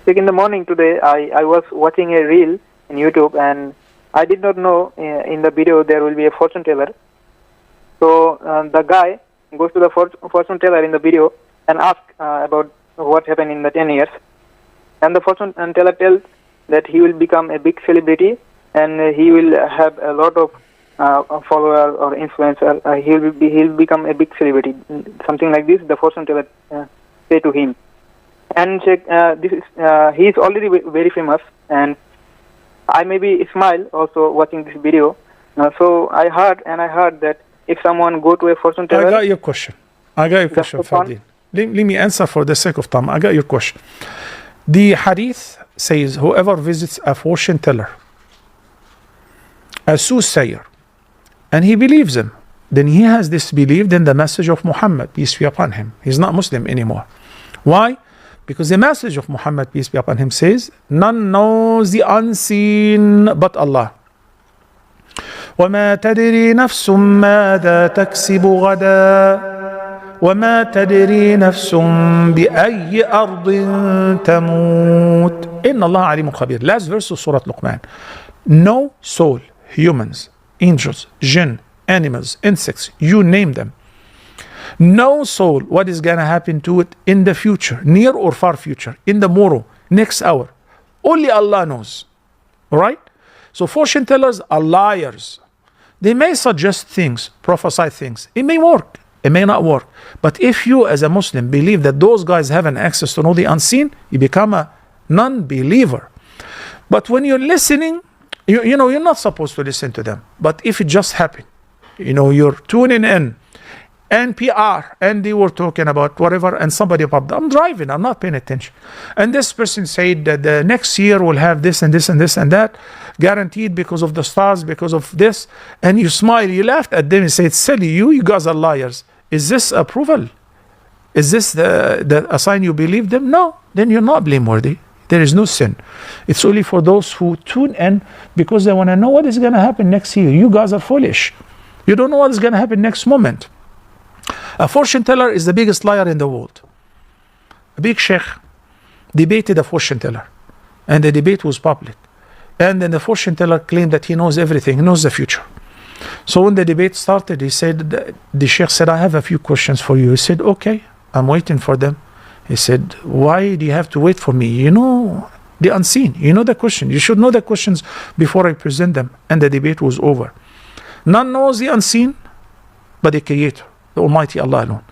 Like in the morning today, I was watching a reel in YouTube, and I did not know in the video there will be a fortune teller. So the guy goes to the fortune teller in the video and asks about what happened in the 10 years. And the fortune teller tells that he will become a big celebrity and he will have a lot of follower or influencer. He'll become a big celebrity. Something like this, the fortune teller say to him. And he is already very famous, and I maybe smile also watching this video. So I heard that if someone go to a fortune teller... I got your question, Fadil. Let me answer for the sake of time. I got your question. The hadith says, whoever visits a fortune teller, a soothsayer, and he believes him, then he has disbelieved in the message of Muhammad, peace be upon him. He's not Muslim anymore. Why? Because the message of Muhammad, peace be upon him, says, none knows the unseen but Allah. وَمَا تَدْرِي نَفْسٌ مَاذَا تَكْسِبُ غَدًا وَمَا تَدْرِي نَفْسٌ بِأَيِّ أَرْضٍ تَمُوتُ إِنَّ اللَّهَ عَلِيمٌ خَبِيرٌ. Last verse of Surah Luqman. No soul, humans, angels, jinn, animals, insects, you name them. No soul, what is going to happen to it in the future, near or far future, in the tomorrow, next hour. Only Allah knows. Alright? So fortune tellers are liars. They may suggest things, prophesy things. It may work. It may not work. But if you as a Muslim believe that those guys have an access to know the unseen, you become a non-believer. But when you're listening, you know, you're not supposed to listen to them. But if it just happened, you know, you're tuning in, NPR, and they were talking about whatever, and somebody popped up. I'm driving, I'm not paying attention. And this person said that the next year will have this and this and this and that, guaranteed because of the stars, because of this. And you smile, you laughed at them and said, silly, you guys are liars. Is this approval? Is this a sign you believe them? No, then you're not blameworthy. There is no sin. It's only for those who tune in because they want to know what is going to happen next year. You guys are foolish. You don't know what is going to happen next moment. A fortune teller is the biggest liar in the world. A big sheikh debated a fortune teller, and the debate was public. And then the fortune teller claimed that he knows everything, he knows the future. So when the debate started, he said, the sheikh said, I have a few questions for you. He said, okay, I'm waiting for them. He said, why do you have to wait for me? You know the unseen, you know the question. You should know the questions before I present them. And the debate was over. None knows the unseen but the Creator, the Almighty Allah alone.